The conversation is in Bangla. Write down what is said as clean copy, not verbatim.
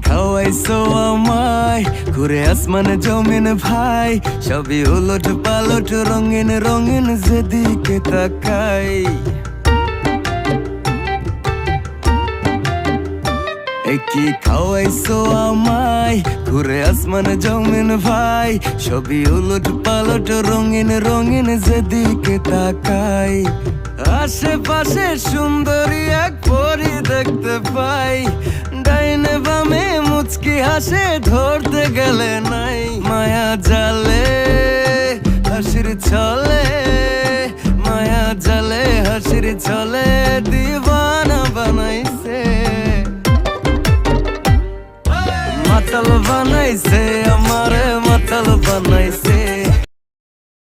খাওয়াইছো আমায় ঘুরে আসমানে জমিন ভাই, সবই উলট পালট রঙিন রঙিন যেদিকে তাকাই। কি খাওয়াইছো আমায় ঘুরে আসমানে জমিন ভাই, সবই উলট পালট রঙিন রঙিন যেদিকে তাকাই। আশেপাশে সুন্দরী এক পরি দেখতে পাই, ডাইনে বামে মুচকি হাসে ধরতে গেলে নাই। মায়া জালে